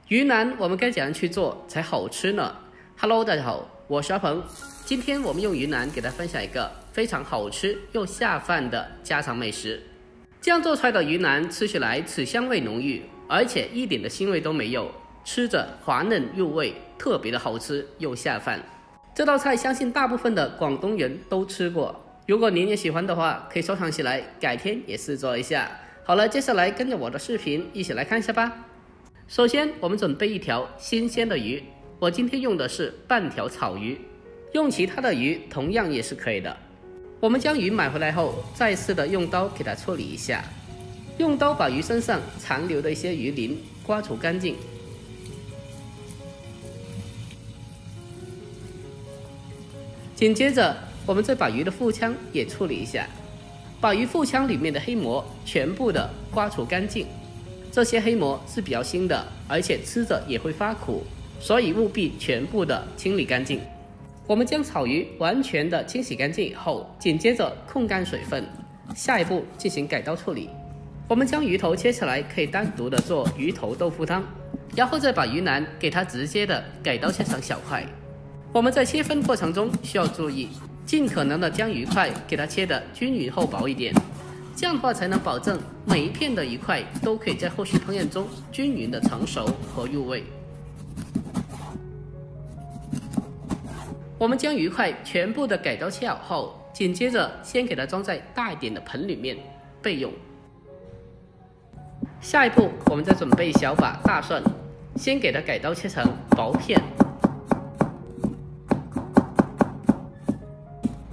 鱼腩我们该怎样去做才好吃呢 ？Hello， 大家好，我是阿鹏。今天我们用鱼腩给大家分享一个非常好吃又下饭的家常美食。这样做出来的鱼腩吃起来此香味浓郁，而且一点的腥味都没有，吃着滑嫩入味，特别的好吃又下饭。这道菜相信大部分的广东人都吃过，如果您也喜欢的话，可以收藏起来，改天也试做一下。好了，接下来跟着我的视频一起来看一下吧。首先，我们准备一条新鲜的鱼，我今天用的是半条草鱼，用其他的鱼同样也是可以的。我们将鱼买回来后，再次的用刀给它处理一下，用刀把鱼身上残留的一些鱼鳞刮除干净。紧接着，我们再把鱼的腹腔也处理一下，把鱼腹腔里面的黑膜全部的刮除干净。这些黑膜是比较腥的，而且吃着也会发苦，所以务必全部的清理干净。我们将草鱼完全的清洗干净以后，紧接着控干水分，下一步进行改刀处理。我们将鱼头切下来，可以单独的做鱼头豆腐汤，然后再把鱼腩给它直接的改刀切成小块。我们在切分过程中需要注意，尽可能的将鱼块给它切得均匀厚薄一点，这样的话才能保证每一片的鱼块都可以在后续烹饪中均匀的成熟和入味。我们将鱼块全部的改刀切好后，紧接着先给它装在大一点的盆里面备用。下一步，我们再准备小把大蒜，先给它改刀切成薄片。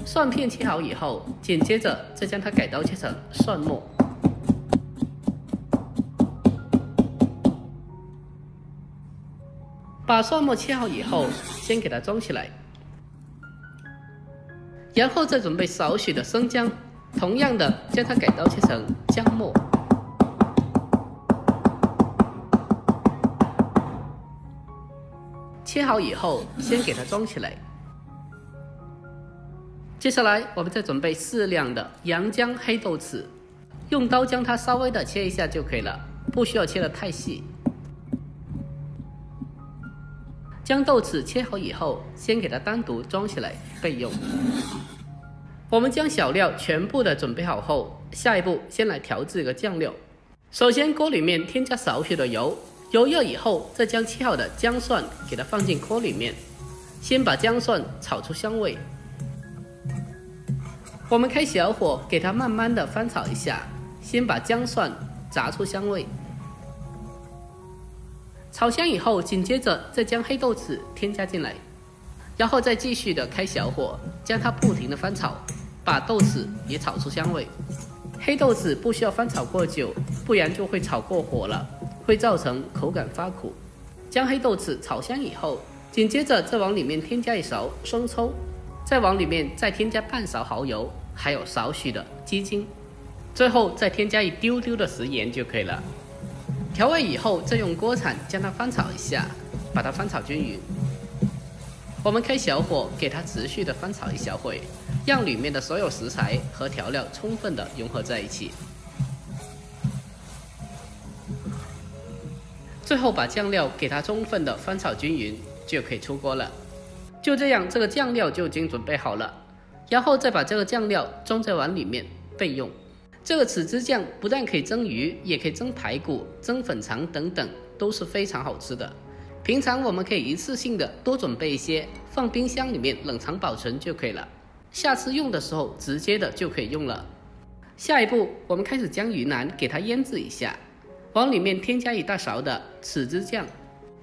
蒜片切好以后，紧接着再将它改刀切成蒜末。把蒜末切好以后，先给它装起来，然后再准备少许的生姜，同样的将它改刀切成姜末。切好以后，先给它装起来。接下来，我们再准备适量的洋姜、黑豆豉，用刀将它稍微的切一下就可以了，不需要切得太细。将豆豉切好以后，先给它单独装起来备用。我们将小料全部的准备好后，下一步先来调制一个酱料。首先，锅里面添加少许的油，油热以后，再将切好的姜蒜给它放进锅里面，先把姜蒜炒出香味。我们开小火，给它慢慢的翻炒一下，先把姜蒜炸出香味。炒香以后，紧接着再将黑豆豉添加进来，然后再继续的开小火，将它不停的翻炒，把豆豉也炒出香味。黑豆豉不需要翻炒过久，不然就会炒过火了，会造成口感发苦。将黑豆豉炒香以后，紧接着再往里面添加一勺生抽，再往里面再添加半勺蚝油，还有少许的鸡精，最后再添加一丢丢的食盐就可以了。调味以后，再用锅铲将它翻炒一下，把它翻炒均匀。我们开小火，给它持续的翻炒一小会，让里面的所有食材和调料充分的融合在一起。最后把酱料给它充分的翻炒均匀，就可以出锅了。就这样，这个酱料就已经准备好了。然后再把这个酱料装在碗里面备用。这个豉汁酱不但可以蒸鱼，也可以蒸排骨、蒸粉肠等等，都是非常好吃的。平常我们可以一次性的多准备一些，放冰箱里面冷藏保存就可以了。下次用的时候直接的就可以用了。下一步，我们开始将鱼腩给它腌制一下，往里面添加一大勺的豉汁酱，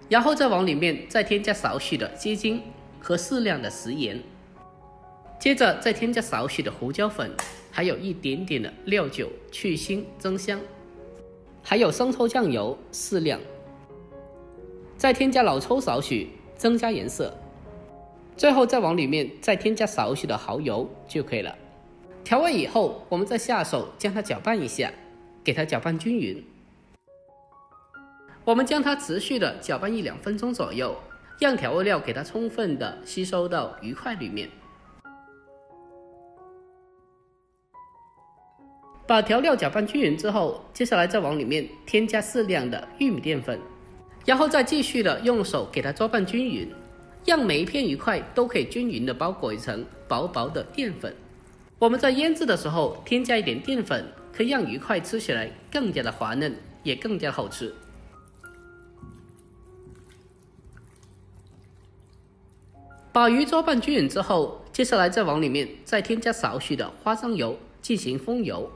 然后再往里面再添加少许的鸡精和适量的食盐。接着再添加少许的胡椒粉，还有一点点的料酒去腥增香，还有生抽酱油适量，再添加老抽少许增加颜色，最后再往里面再添加少许的蚝油就可以了。调味以后，我们再下手将它搅拌一下，给它搅拌均匀。我们将它持续的搅拌1-2分钟左右，让调味料给它充分的吸收到鱼块里面。把调料搅拌均匀之后，接下来再往里面添加适量的玉米淀粉，然后再继续的用手给它搅拌均匀，让每一片鱼块都可以均匀的包裹一层薄薄的淀粉。我们在腌制的时候添加一点淀粉，可以让鱼块吃起来更加的滑嫩，也更加好吃。把鱼搅拌均匀之后，接下来再往里面再添加少许的花生油进行封油。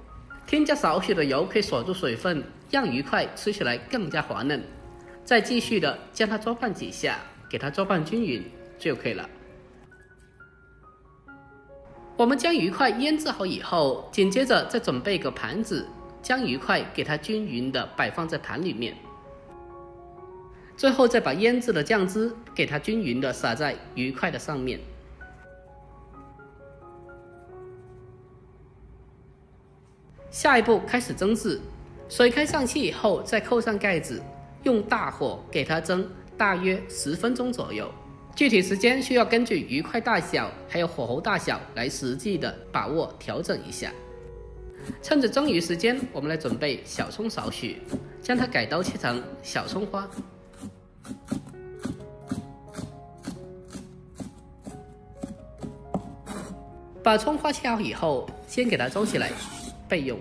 添加少许的油可以锁住水分，让鱼块吃起来更加滑嫩。再继续的将它搅拌几下，给它搅拌均匀就可以了。我们将鱼块腌制好以后，紧接着再准备一个盘子，将鱼块给它均匀的摆放在盘里面。最后再把腌制的酱汁给它均匀的撒在鱼块的上面。下一步开始蒸制，水开上气以后再扣上盖子，用大火给它蒸大约10分钟左右。具体时间需要根据鱼块大小还有火候大小来实际的把握调整一下。趁着蒸鱼时间，我们来准备小葱少许，将它改刀切成小葱花。把葱花切好以后，先给它收起来备用。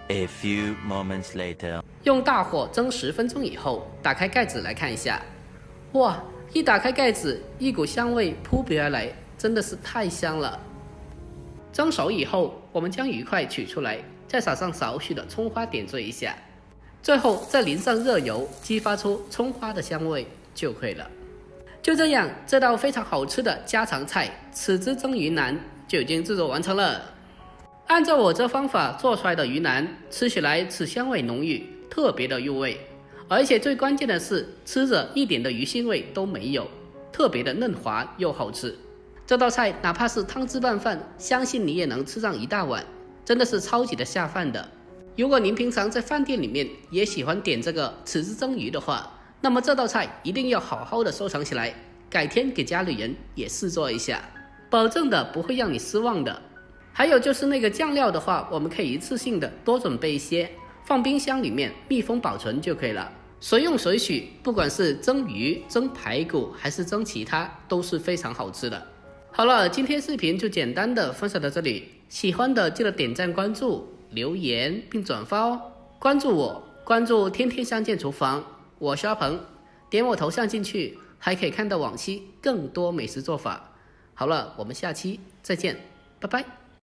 A few moments later， 用大火蒸10分钟以后，打开盖子来看一下，哇！一打开盖子，一股香味扑鼻而来，真的是太香了。蒸熟以后，我们将鱼块取出来，再撒上少许的葱花点缀一下，最后再淋上热油，激发出葱花的香味就可以了。就这样，这道非常好吃的家常菜豉汁蒸鱼腩就已经制作完成了。按照我这方法做出来的鱼腩，吃起来豉香味浓郁，特别的入味，而且最关键的是，吃着一点的鱼腥味都没有，特别的嫩滑又好吃。这道菜哪怕是汤汁拌饭，相信你也能吃上一大碗，真的是超级的下饭的。如果您平常在饭店里面也喜欢点这个豉汁蒸鱼的话，那么这道菜一定要好好的收藏起来，改天给家里人也试做一下，保证的不会让你失望的。还有就是那个酱料的话，我们可以一次性的多准备一些，放冰箱里面密封保存就可以了，随用随取，不管是蒸鱼、蒸排骨还是蒸其他，都是非常好吃的。好了，今天视频就简单的分享到这里，喜欢的记得点赞、关注、留言并转发哦。关注我，关注天天相见厨房，我是阿鹏，点我头像进去，还可以看到往期更多美食做法。好了，我们下期再见，拜拜。